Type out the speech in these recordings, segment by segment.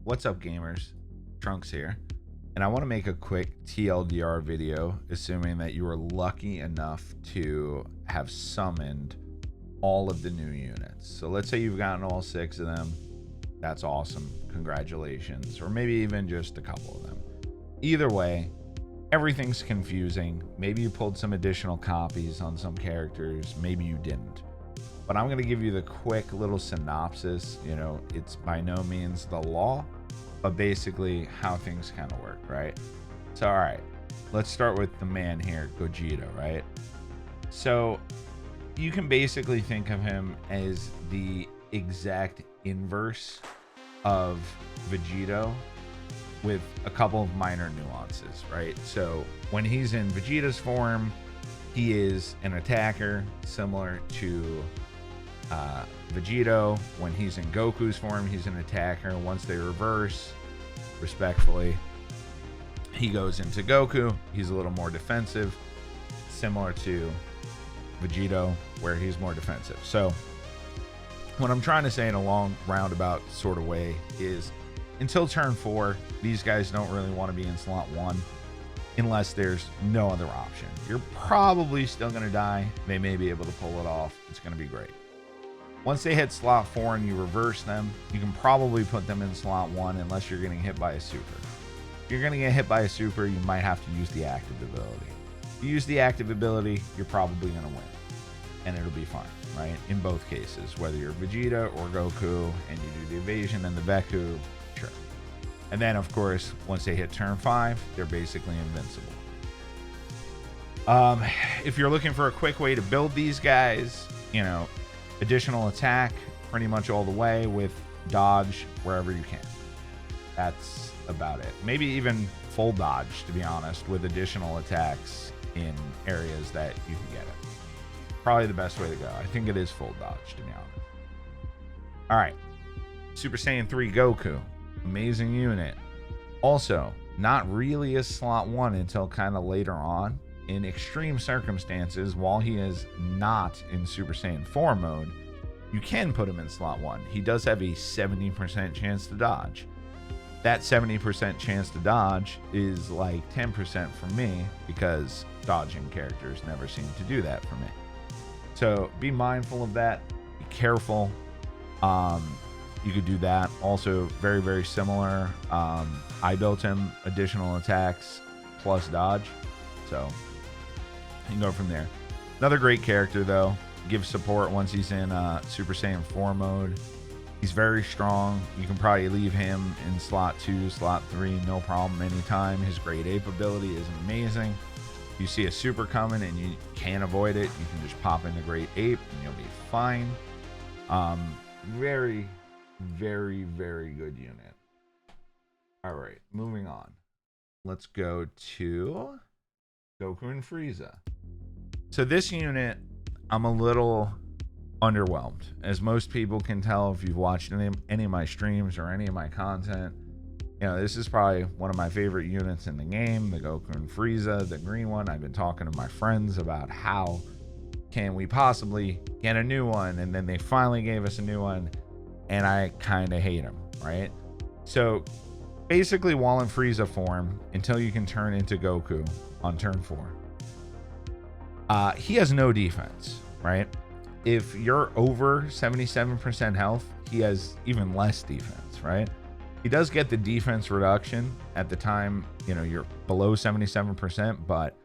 What's up, gamers? Trunks here, and I want to make a quick TLDR video, assuming that you were lucky enough to have summoned all of the new units. So let's say you've gotten all 6 of them. That's awesome. Congratulations. Or maybe even just a couple of them. Either way, everything's confusing. Maybe you pulled some additional copies on some characters. Maybe you didn't. But I'm going to give you the quick little synopsis. You know, it's by no means the law, but basically how things kind of work, right? So, all right, let's start with the man here, Gogeta, right? So you can basically think of him as the exact inverse of Vegeta with a couple of minor nuances, right? So when he's in Vegeta's form, he is an attacker similar to Vegeta. When he's in Goku's form, he's an attacker. Once they reverse, respectfully, he goes into Goku. He's a little more defensive, similar to Vegeta, where he's more defensive. So what I'm trying to say in a long roundabout sort of way is, until turn 4, these guys don't really want to be in slot 1 unless there's no other option. You're probably still going to die. They may be able to pull it off. It's going to be great. Once they hit slot 4 and you reverse them, you can probably put them in slot 1 unless you're getting hit by a super. If you're going to get hit by a super, you might have to use the active ability. If you use the active ability, you're probably going to win, and it'll be fine, right? In both cases, whether you're Vegeta or Goku and you do the evasion and the Veku, sure. And then, of course, once they hit turn 5, they're basically invincible. If you're looking for a quick way to build these guys, you know, additional attack pretty much all the way with dodge wherever you can. That's about it. Maybe even full dodge, to be honest, with additional attacks in areas that you can get it. Probably the best way to go. I think it is full dodge, to be honest. All right. Super Saiyan 3 Goku. Amazing unit. Also, not really a slot 1 until kind of later on. In extreme circumstances, while he is not in Super Saiyan 4 mode, you can put him in slot 1. He does have a 70% chance to dodge. That 70% chance to dodge is like 10% for me, because dodging characters never seem to do that for me. So be mindful of that. Be careful. You could do that. Also, very, very similar. I built him additional attacks plus dodge. So you can go from there. Another great character, though. Gives support once he's in Super Saiyan 4 mode. He's very strong. You can probably leave him in slot 2, slot 3, no problem anytime. His Great Ape ability is amazing. If you see a super coming and you can't avoid it, you can just pop into Great Ape and you'll be fine. Very, very, very good unit. All right, moving on. Let's go to Goku and Frieza. So this unit, I'm a little underwhelmed. As most people can tell if you've watched any of my streams or any of my content, you know, this is probably one of my favorite units in the game, the Goku and Frieza, the green one. I've been talking to my friends about how can we possibly get a new one, and then they finally gave us a new one, and I kind of hate him, right? So basically, while in Frieza form, until you can turn into Goku on turn 4, he has no defense, right? If you're over 77% health, he has even less defense, right? He does get the defense reduction at the time, you know, you're below 77%, but,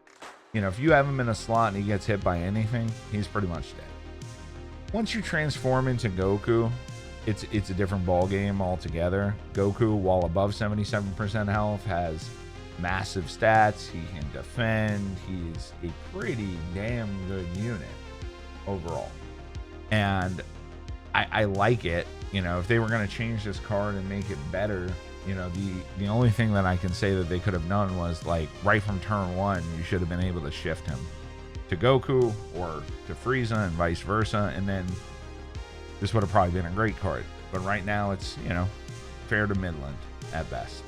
you know, if you have him in a slot and he gets hit by anything, he's pretty much dead. Once you transform into Goku, it's a different ball game altogether. Goku, while above 77% health, has massive stats. He can defend. He's a pretty damn good unit overall. And I like it. You know, if they were going to change this card and make it better, you know, the only thing that I can say that they could have done was, like, right from turn 1, you should have been able to shift him to Goku or to Frieza and vice versa, and then this would have probably been a great card. But right now it's, you know, fair to Midland at best.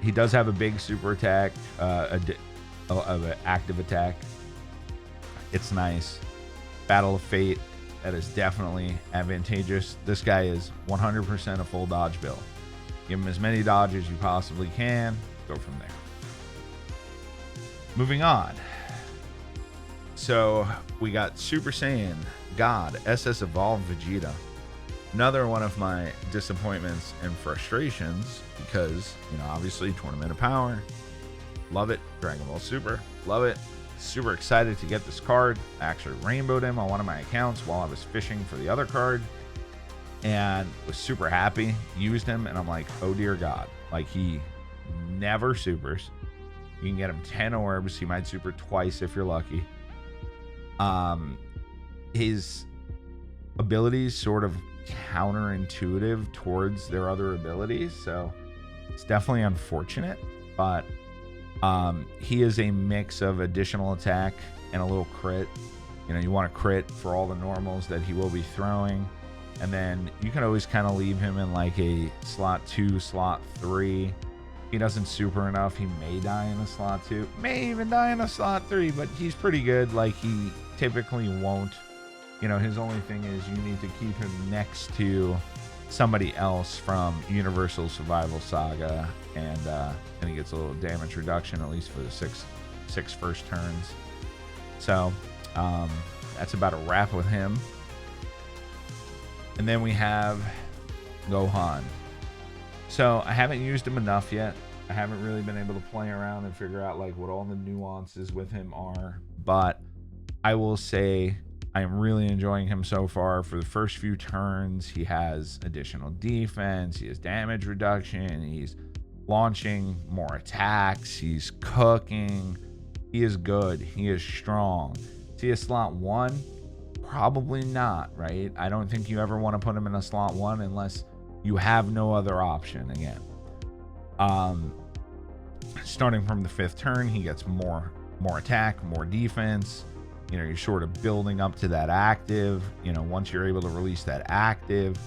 He does have a big super attack, of an active attack. It's nice. Battle of Fate, that is definitely advantageous. This guy is 100% a full dodge build. Give him as many dodges as you possibly can. Go from there. Moving on. So we got Super Saiyan God SS Evolved Vegeta. Another one of my disappointments and frustrations because, you know, obviously Tournament of Power. Love it. Dragon Ball Super. Love it. Super excited to get this card. I actually rainbowed him on one of my accounts while I was fishing for the other card. And was super happy. Used him and I'm like, oh dear God. Like, he never supers. You can get him 10 orbs. He might super twice if you're lucky. His abilities sort of counterintuitive towards their other abilities, so it's definitely unfortunate, but he is a mix of additional attack and a little crit. You know, you want to crit for all the normals that he will be throwing, and then you can always kind of leave him in like a slot 2, slot 3. If he doesn't super enough, he may die in a slot 2, may even die in a slot 3, but he's pretty good. Like, he typically won't. You know, his only thing is you need to keep him next to somebody else from Universal Survival Saga, and he gets a little damage reduction, at least for the six first turns. So that's about a wrap with him. And then we have Gohan. So I haven't used him enough yet. I haven't really been able to play around and figure out like what all the nuances with him are, but I will say I am really enjoying him so far. For the first few turns, he has additional defense, he has damage reduction, he's launching more attacks, he's cooking. He is good, he is strong. Is he a slot 1? Probably not, right? I don't think you ever want to put him in a slot 1 unless you have no other option. Again, starting from the 5th turn, he gets more attack, more defense. You know, you're sort of building up to that active. You know, once you're able to release that active,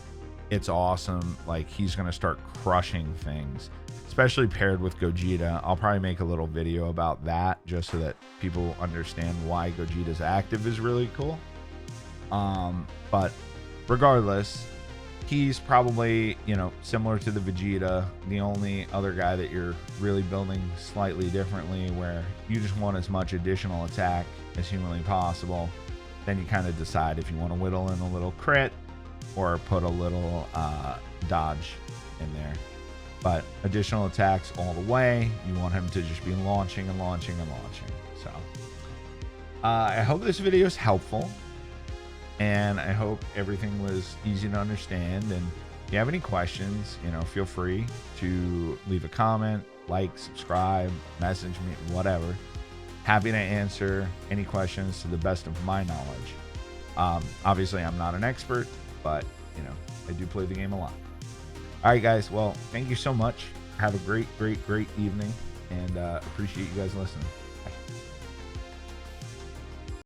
it's awesome. Like, he's going to start crushing things, especially paired with Gogeta. I'll probably make a little video about that just so that people understand why Gogeta's active is really cool. But regardless, he's probably, you know, similar to the Vegeta, the only other guy that you're really building slightly differently, where you just want as much additional attack as humanly possible. Then you kind of decide if you want to whittle in a little crit or put a little dodge in there. But additional attacks all the way. You want him to just be launching and launching and launching. So I hope this video is helpful, and I hope everything was easy to understand. And if you have any questions, you know, feel free to leave a comment, like, subscribe, message me, whatever. Happy to answer any questions to the best of my knowledge. Obviously, I'm not an expert, but, you know, I do play the game a lot. All right, guys. Well, thank you so much. Have a great evening, and appreciate you guys listening. Bye.